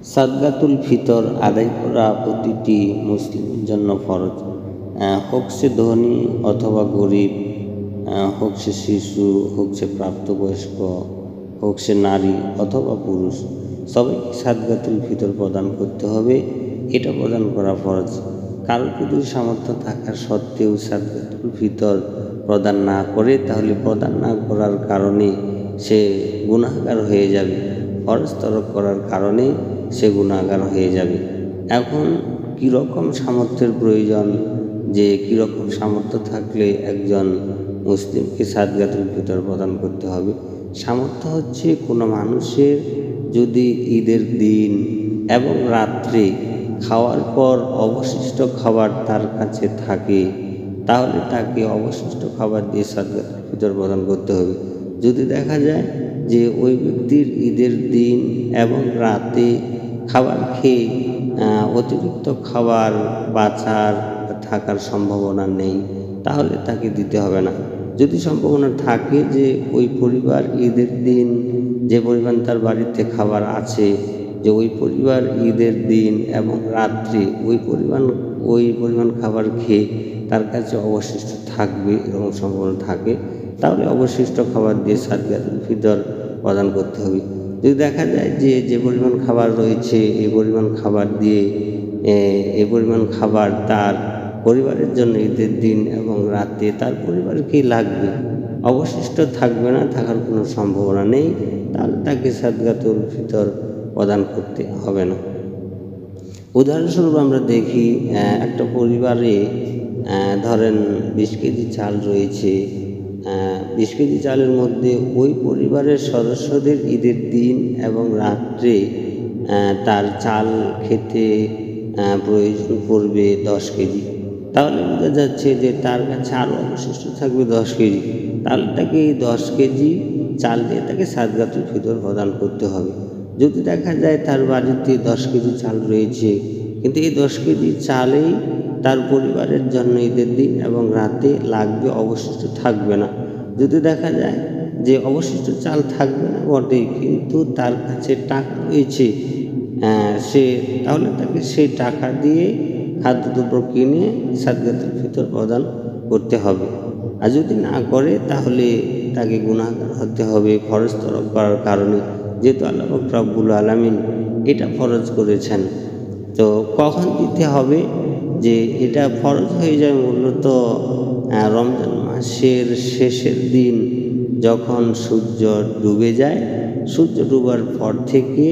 সাদগাতুল ফিতর আদায় করা প্রতিটি মুসলিমের জন্য ফরজ। হোক সে ধনী অথবা গরিব, হোক সে শিশু, হোক সে প্রাপ্তবয়স্ক, হোক সে নারী অথবা পুরুষ, সবাইকে সাদগাতুল ফিতর প্রদান করতে হবে। এটা প্রদান করা ফরজ। কারো যদি সামর্থ্য থাকার সত্ত্বেও সাদগাতুল ফিতর প্রদান না করে, তাহলে প্রদান না করার কারণে সে গুনাহগার হয়ে যাবে। ফরজ তরক করার কারণে সে গুনাহগার হয়ে যাবে। এখন কীরকম সামর্থ্যের প্রয়োজন, যে কীরকম সামর্থ্য থাকলে একজন মুসলিমকে সাদগাতুল ফিতর প্রদান করতে হবে? সামর্থ্য হচ্ছে কোনো মানুষের যদি ঈদের দিন এবং রাত্রে খাওয়ার পর অবশিষ্ট খাবার তার কাছে থাকে, তাহলে তাকে অবশিষ্ট খাবার দিয়ে সাদগাতুল ফিতর প্রদান করতে হবে। যদি দেখা যায় যে ওই ব্যক্তির ঈদের দিন এবং রাতে খাবার খেয়ে অতিরিক্ত খাবার বাঁচার থাকার সম্ভাবনা নেই, তাহলে তাকে দিতে হবে না। যদি সম্ভাবনা থাকে যে ওই পরিবার ঈদের দিন যে পরিমাণ তার বাড়িতে খাবার আছে, যে ওই পরিবার ঈদের দিন এবং রাত্রে ওই পরিমাণ খাবার খেয়ে তার কাছে অবশিষ্ট থাকবে, এরকম সম্ভাবনা থাকে, তাহলে অবশিষ্ট খাবার দিয়ে সাদগাতুল ফিতর প্রদান করতে হবে। যদি দেখা যায় যে যে পরিমাণ খাবার রয়েছে এই পরিমাণ খাবার দিয়ে এই পরিমাণ খাবার তার পরিবারের জন্য ঈদের দিন এবং রাতে তার পরিবারকেই লাগবে, অবশিষ্ট থাকবে না, থাকার কোনো সম্ভাবনা নেই, তাহলে তাকে সাদগাতুল ফিতর প্রদান করতে হবে না। উদাহরণস্বরূপ আমরা দেখি, একটা পরিবারে ধরেন 20 কেজি চাল রয়েছে। 20 কেজি চালের মধ্যে ওই পরিবারের সদস্যদের ঈদের দিন এবং রাত্রে তার চাল খেতে প্রয়োজন পড়বে 10 কেজি। তাহলে বোঝা যাচ্ছে যে তার কাছে আরও অবশিষ্ট থাকবে 10 কেজি। তাহলে তাকে এই 10 কেজি চাল দিয়ে তাকে সাদগাতুল ফিতর প্রদান করতে হবে। যদি দেখা যায় তার বাড়িতে 10 কেজি চাল রয়েছে, কিন্তু এই 10 কেজি চালেই তার পরিবারের জন্য ঈদের দিন এবং রাতে লাগবে, অবশিষ্ট থাকবে না। যদি দেখা যায় যে অবশিষ্ট চাল থাকবে না বটে, কিন্তু তার কাছে টাকা রয়েছে, তাহলে তাকে সেই টাকা দিয়ে খাদ্যদ্রব্য কিনে সাদগাতুল ফিতর প্রদান করতে হবে। আর যদি না করে, তাহলে তাকে গুনাহগার হতে হবে ফরজ তরক করার কারণে, যেহেতু আল্লাহ পাক রব্বুল আলামিন এটা ফরজ করেছেন। তো কখন দিতে হবে? যে এটা ফরজ হয়ে যায় মূলত রমজান মাসের শেষের দিন, যখন সূর্য ডুবে যায়। সূর্য ডুবার পর থেকে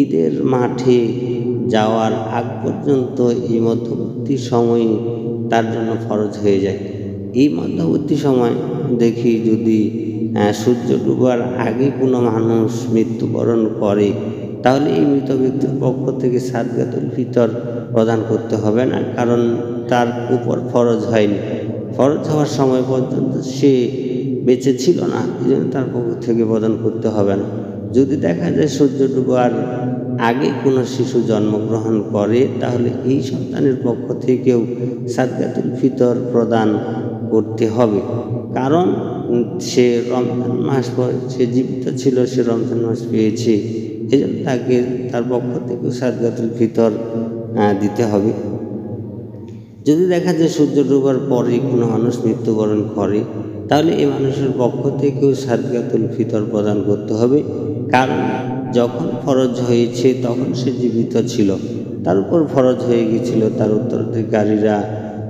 ঈদের মাঠে যাওয়ার আগ পর্যন্ত এই মধ্যবর্তী সময় তার জন্য ফরজ হয়ে যায়। এই মধ্যবর্তী সময় দেখি যদি সূর্য ডুবার আগে কোনো মানুষ মৃত্যুবরণ করে, তাহলে এই মৃত ব্যক্তির পক্ষ থেকে সাদগাতুল ফিতর প্রদান করতে হবে না, কারণ তার উপর ফরজ হয়নি। ফরজ হওয়ার সময় পর্যন্ত সে বেঁচে ছিল না, এই জন্য তার পক্ষ থেকে প্রদান করতে হবে না। যদি দেখা যায় সূর্য ডুবার আগে কোনো শিশু জন্মগ্রহণ করে, তাহলে এই সন্তানের পক্ষ থেকেও সাদগাতুল ফিতর প্রদান করতে হবে, কারণ সে রমজান মাস সে জীবিত ছিল, সে রমজান মাস পেয়েছে, এই জন্য তাকে তার পক্ষ থেকেও সাদগাতুল ফিতর দিতে হবে। যদি দেখা যায় সূর্য ডুবার পরে কোনো মানুষ মৃত্যুবরণ করে, তাহলে এই মানুষের পক্ষ থেকেও সাদগাতুল ফিতর প্রদান করতে হবে, কারণ যখন ফরজ হয়েছে তখন সে জীবিত ছিল, তার উপর ফরজ হয়ে গিয়েছিল, তার উত্তরাধিকারীরা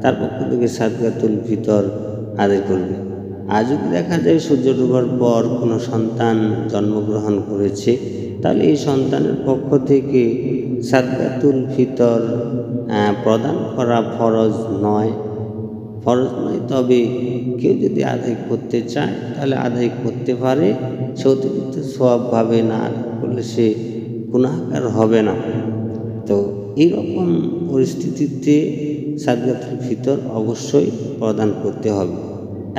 তার পক্ষ থেকে সাদগাতুল ফিতর আদায় করবে। আর যদি দেখা যায় সূর্য ডুবার পর কোনো সন্তান জন্মগ্রহণ করেছে, তাহলে এই সন্তানের পক্ষ থেকে সাদগাতুল ফিতর প্রদান করা ফরজ নয়। তবে কেউ যদি আদায় করতে চায় তাহলে আদায় করতে পারে, সে অতিরিক্ত সওয়াবভাবে না করলে সে গুনাহগার হবে না। তো এইরকম পরিস্থিতিতে সাদগাতুল ফিতর অবশ্যই প্রদান করতে হবে।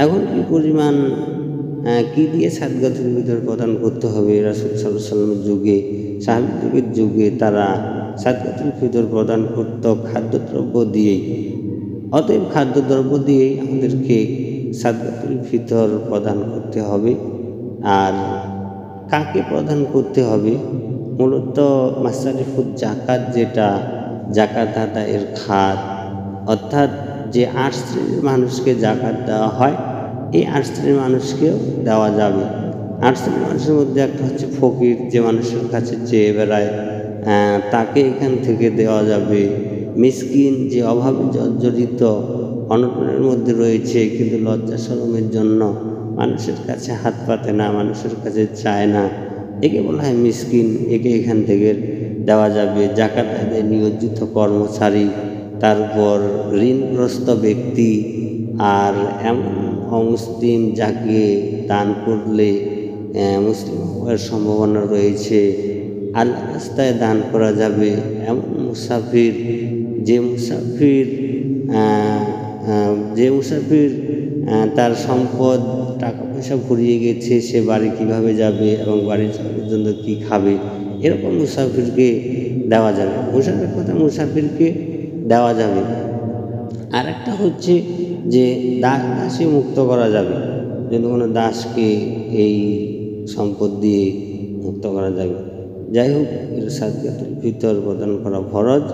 এখন কি পরিমাণ কি দিয়ে সাদগাতুল ফিতর প্রদান করতে হবে? রাসূল সাল্লাল্লাহু আলাইহি ওয়াসাল্লামের যুগে, সাহাবীদের যুগে তারা সাদগাতুল ফিতর প্রদান করত খাদ্যদ্রব্য দিয়েই। অতএব খাদ্যদ্রব্য দিয়েই আমাদেরকে সাদগাতুল ফিতর প্রদান করতে হবে। আর কাকে প্রদান করতে হবে? মূলত মাসারিফুল জাকাত, যেটা জাকাত আদায়ের খাত, অর্থাৎ যে 8 শ্রেণীর মানুষকে জাকাত দেওয়া হয়, এই 8 শ্রেণীর মানুষকেও দেওয়া যাবে। 8 শ্রেণীর মানুষের মধ্যে একটা হচ্ছে ফকির, যে মানুষের কাছে চেয়ে বেড়ায়, তাকে এখান থেকে দেওয়া যাবে। মিসকিন, যে অভাবে জর্জরিত, অনটনের মধ্যে রয়েছে, কিন্তু লজ্জা শরমের জন্য মানুষের কাছে হাত পাতে না, মানুষের কাছে চায় না, একে বলা হয় মিসকিন, একে এখান থেকে দেওয়া যাবে। জাকাত আদায়ে নিয়োজিত কর্মচারী, তারপর ঋণগ্রস্ত ব্যক্তি, আর এমন অমুসলিম যাকে দান করলে মুসলিম হওয়ার সম্ভাবনা রয়েছে, আল্লাহ রাস্তায় দান করা যাবে এমন মুসাফির, যে মুসাফির তার সম্পদ টাকা পয়সা ফুরিয়ে গেছে, সে বাড়ি কিভাবে যাবে এবং বাড়ি যাওয়ার জন্য কী খাবে, এরকম মুসাফিরকে দেওয়া যাবে। মুসাফিরকে দেওয়া যাবে। আর একটা হচ্ছে যে দাসী মুক্ত করা যাবে, যদি কোনো দাসকে এই সম্পদ দিয়ে মুক্ত করা যাবে। যাই হোক, এর সাদকাতুল ফিতর প্রদান করা ফরজ।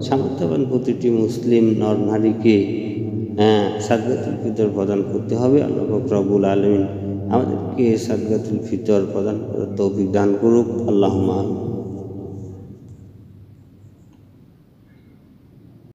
সামর্থ্যবান প্রতিটি মুসলিম নর নারীকে সাদকাতুল ফিতর প্রদান করতে হবে। আল্লাহ পাক রব্বুল আলামিন আমাদেরকে সাদকাতুল ফিতর প্রদান করার তৌফিক দান করুক। আল্লাহুম্মা আমিন।